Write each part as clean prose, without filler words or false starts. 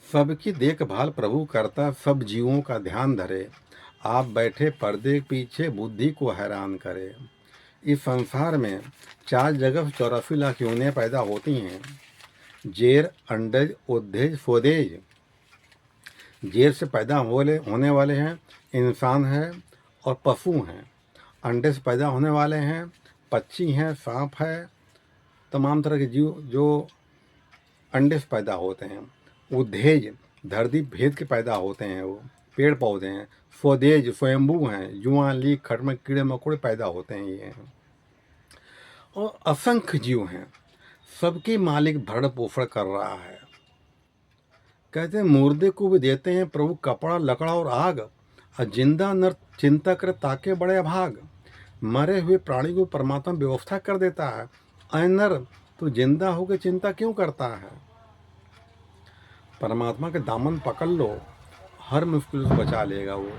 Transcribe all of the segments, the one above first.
सबकी देखभाल प्रभु करता, सब जीवों का ध्यान धरे। आप बैठे पर्दे के पीछे, बुद्धि को हैरान करे। इस संसार में 4 जगह 84 लाख योनियाँ पैदा होती हैं। जेर, अंडज, उद्धेज, स्वदेज। जेर से पैदा होने वाले हैं इंसान है और पशु हैं। अंडे से पैदा होने वाले हैं पक्षी हैं, सांप है, तमाम तरह के जीव जो अंडे से पैदा होते हैं। उद्धेज धरती भेद के पैदा होते हैं, वो पेड़ पौधे हैं। स्वदेज स्वयंभू हैं, जुआ, लीक, खटमल, कीड़े मकोड़े पैदा होते हैं ये हैं। और असंख्य जीव हैं, सबके मालिक भरण पोषण कर रहा है। कहते हैं मुर्दे को भी देते हैं प्रभु कपड़ा, लकड़ा और आग, और जिंदा नर चिंता करे ताके बड़े अभाग। मरे हुए प्राणी को परमात्मा व्यवस्था कर देता है। ऐ नर, तो जिंदा होकर चिंता क्यों करता है? परमात्मा के दामन पकड़ लो, हर मुश्किल से बचा लेगा वो।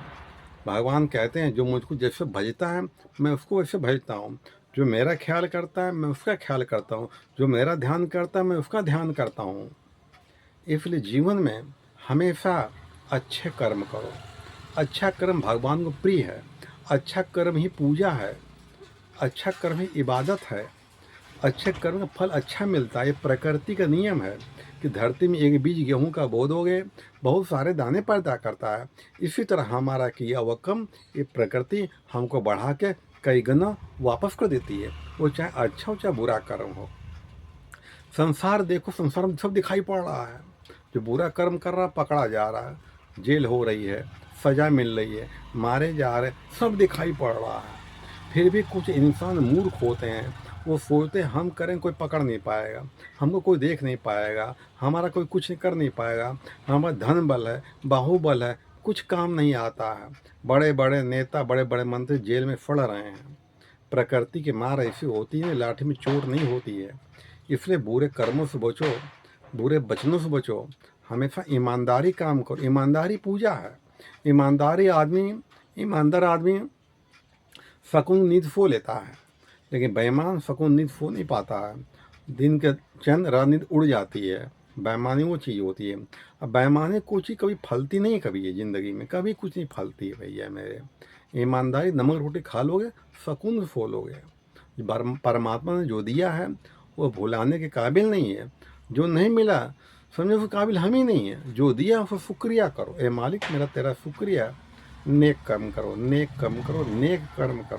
भगवान कहते हैं जो मुझको जैसे भजता है मैं उसको वैसे भजता हूँ, जो मेरा ख्याल करता है मैं उसका ख्याल करता हूँ, जो मेरा ध्यान करता है मैं उसका ध्यान करता हूँ। इसलिए जीवन में हमेशा अच्छे कर्म करो। अच्छा कर्म भगवान को प्रिय है। अच्छा कर्म ही पूजा है। अच्छा कर्म ही इबादत है। अच्छे कर्म का फल अच्छा मिलता है। ये प्रकृति का नियम है कि धरती में एक बीज गेहूं का बो दोगे, बहुत सारे दाने पैदा करता है। इसी तरह हमारा किया हुआ कम ये प्रकृति हमको बढ़ा के कई गुना वापस कर देती है, वो चाहे अच्छा हो चाहे बुरा कर्म हो। संसार देखो, संसार में सब दिखाई पड़ रहा है। जो बुरा कर्म कर रहा पकड़ा जा रहा है, जेल हो रही है, सजा मिल रही है, मारे जा रहे, सब दिखाई पड़ रहा है। फिर भी कुछ इंसान मूर्ख होते हैं, वो सोचते हैं हम करें कोई पकड़ नहीं पाएगा, हमको कोई देख नहीं पाएगा, हमारा कोई कुछ कर नहीं पाएगा, हमारा धन बल है, बाहुबल है, कुछ काम नहीं आता है। बड़े बड़े नेता, बड़े बड़े मंत्री जेल में सड़ रहे हैं। प्रकृति की मार ऐसी होती है, लाठी में चोट नहीं होती है। इसलिए बुरे कर्मों से बचो, बुरे वचनों से बचो, हमेशा ईमानदारी काम करो। ईमानदारी पूजा है। ईमानदार आदमी सकून नींद सो लेता है, लेकिन बेईमान सकून नींद सो नहीं पाता है। दिन के चंद रात नींद उड़ जाती है। बेईमानी वो चीज़ होती है। अब बेईमानी कोई चीज़ कभी फलती नहीं, कभी ये ज़िंदगी में कभी कुछ नहीं फलती है भैया मेरे। ईमानदारी नमक रोटी खा लोगे, सकून से सो लोगे। परमात्मा ने जो दिया है वो भुलाने के काबिल नहीं है। जो नहीं मिला समझो उसके काबिल हम ही नहीं है। जो दिया उसका शुक्रिया करो। ए मालिक मेरा तेरा शुक्रिया। नेक कर्म करो, नेक कर्म करो, नेक कर्म करो।